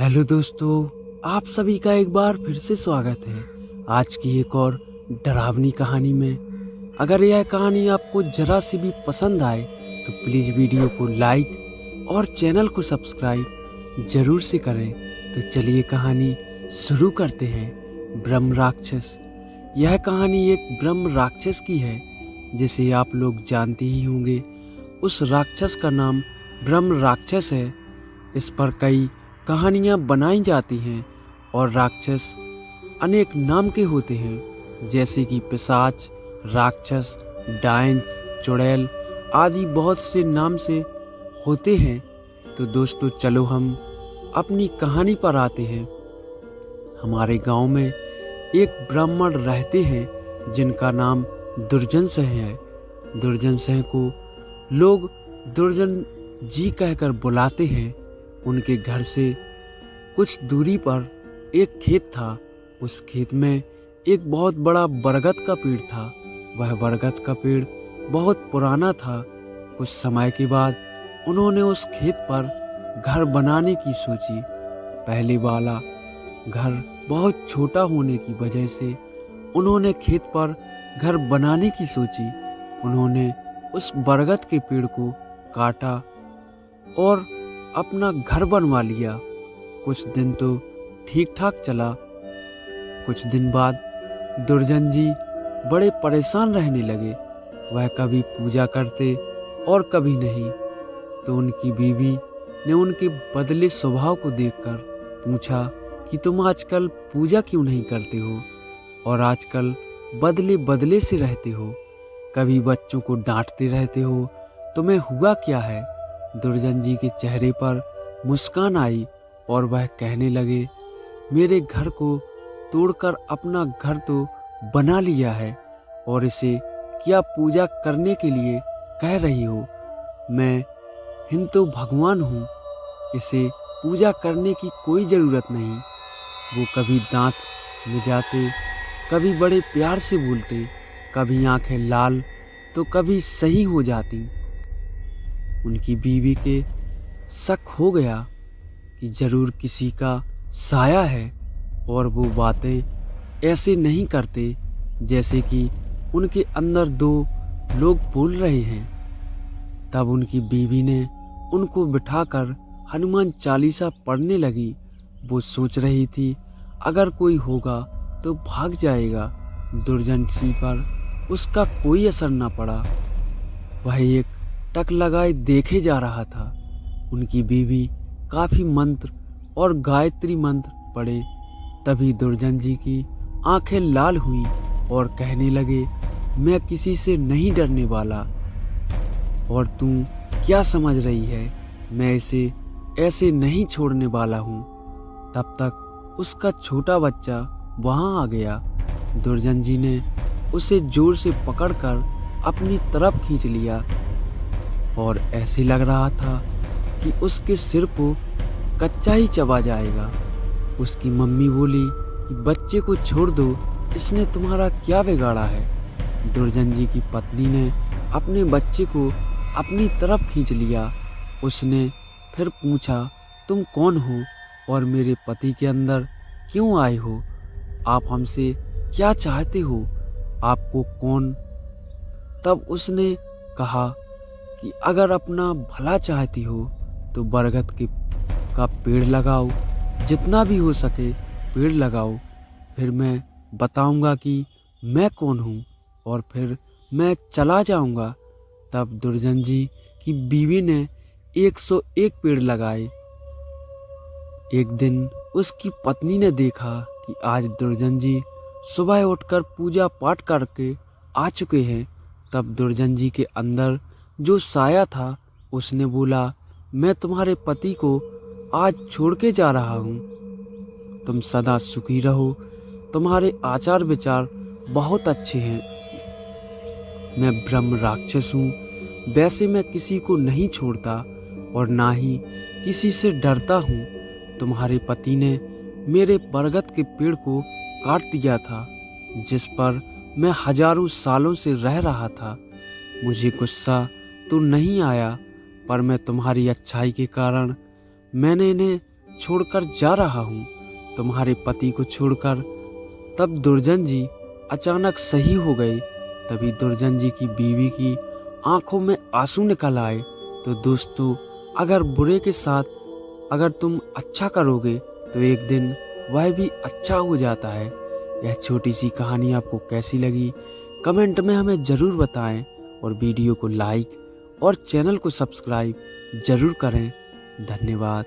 Hello दोस्तों, आप सभी का एक बार फिर से स्वागत है आज की एक और डरावनी कहानी में। अगर यह कहानी आपको जरा सी भी पसंद आए तो प्लीज़ वीडियो को लाइक और चैनल को सब्सक्राइब जरूर से करें। तो चलिए कहानी शुरू करते हैं। ब्रह्म राक्षस। यह कहानी एक ब्रह्म राक्षस की है जिसे आप लोग जानते ही होंगे। उस राक्षस का नाम ब्रह्म राक्षस है। इस पर कई कहानियाँ बनाई जाती हैं और राक्षस अनेक नाम के होते हैं, जैसे कि पिशाच, राक्षस, डायन, चुड़ैल आदि बहुत से नाम से होते हैं। तो दोस्तों चलो हम अपनी कहानी पर आते हैं। हमारे गांव में एक ब्राह्मण रहते हैं जिनका नाम दुर्जन सिंह है। दुर्जन सिंह को लोग दुर्जन जी कहकर बुलाते हैं। उनके घर से कुछ दूरी पर एक खेत था। उस खेत में एक बहुत बड़ा बरगद का पेड़ था। वह बरगद का पेड़ बहुत पुराना था। कुछ समय के बाद उन्होंने उस खेत पर घर बनाने की सोची। पहले वाला घर बहुत छोटा होने की वजह से उन्होंने खेत पर घर बनाने की सोची। उन्होंने उस बरगद के पेड़ को काटा और अपना घर बनवा लिया। कुछ दिन तो ठीक ठाक चला। कुछ दिन बाद दुर्जन जी बड़े परेशान रहने लगे। वह कभी पूजा करते और कभी नहीं। तो उनकी बीवी ने उनके बदले स्वभाव को देखकर पूछा कि तुम आजकल पूजा क्यों नहीं करते हो और आजकल बदले बदले से रहते हो, कभी बच्चों को डांटते रहते हो, तुम्हें हुआ क्या है? दुर्जन जी के चेहरे पर मुस्कान आई और वह कहने लगे, मेरे घर को तोड़कर अपना घर तो बना लिया है और इसे क्या पूजा करने के लिए कह रही हो? मैं हिंदू भगवान हूँ, इसे पूजा करने की कोई ज़रूरत नहीं। वो कभी दांत मिजाते, कभी बड़े प्यार से बोलते, कभी आंखें लाल तो कभी सही हो जाती। उनकी बीवी के शक हो गया कि जरूर किसी का साया है और वो बातें ऐसे नहीं करते जैसे कि उनके अंदर दो लोग बोल रहे हैं। तब उनकी बीवी ने उनको बिठाकर हनुमान चालीसा पढ़ने लगी। वो सोच रही थी अगर कोई होगा तो भाग जाएगा। दुर्जन जी पर उसका कोई असर न पड़ा। वह एक टक लगाए देखे जा रहा था। उनकी बीवी काफी मंत्र और गायत्री मंत्र पढ़े। तभी दुर्जन जी की आंखें लाल हुई और कहने लगे, मैं किसी से नहीं डरने वाला और तू क्या समझ रही है? मैं इसे ऐसे नहीं छोड़ने वाला हूँ। तब तक उसका छोटा बच्चा वहाँ आ गया। दुर्जन जी ने उसे जोर से पकड़कर अपनी तरफ खींच लिया और ऐसे लग रहा था कि उसके सिर को कच्चा ही चबा जाएगा। उसकी मम्मी बोली कि बच्चे को छोड़ दो, इसने तुम्हारा क्या बिगाड़ा है? दुर्जन जी की पत्नी ने अपने बच्चे को अपनी तरफ खींच लिया। उसने फिर पूछा, तुम कौन हो और मेरे पति के अंदर क्यों आए हो? आप हमसे क्या चाहते हो? आपको कौन? तब उसने कहा कि अगर अपना भला चाहती हो तो बरगद का पेड़ लगाओ, जितना भी हो सके पेड़ लगाओ। फिर मैं बताऊंगा कि मैं कौन हूँ और फिर मैं चला जाऊंगा। तब दुर्जन जी की बीवी ने 101 पेड़ लगाए। एक दिन उसकी पत्नी ने देखा कि आज दुर्जन जी सुबह उठकर पूजा पाठ करके आ चुके हैं। तब दुर्जन जी के अंदर जो साया था उसने बोला, मैं तुम्हारे पति को आज छोड़ के जा रहा हूँ। तुम सदा सुखी रहो, तुम्हारे आचार विचार बहुत अच्छे हैं। मैं ब्रह्म राक्षस हूँ, वैसे मैं किसी को नहीं छोड़ता और ना ही किसी से डरता हूँ। तुम्हारे पति ने मेरे बरगद के पेड़ को काट दिया था जिस पर मैं हजारों सालों से रह रहा था। मुझे गुस्सा तो नहीं आया, पर मैं तुम्हारी अच्छाई के कारण मैंने इन्हें छोड़कर जा रहा हूँ तुम्हारे पति को छोड़कर। तब दुर्जन जी अचानक सही हो गए। तभी दुर्जन जी की बीवी की आंखों में आंसू निकल आए। तो दोस्तों, अगर बुरे के साथ अगर तुम अच्छा करोगे तो एक दिन वह भी अच्छा हो जाता है। यह छोटी सी कहानी आपको कैसी लगी कमेंट में हमें ज़रूर बताएं और वीडियो को लाइक और चैनल को सब्सक्राइब ज़रूर करें। धन्यवाद।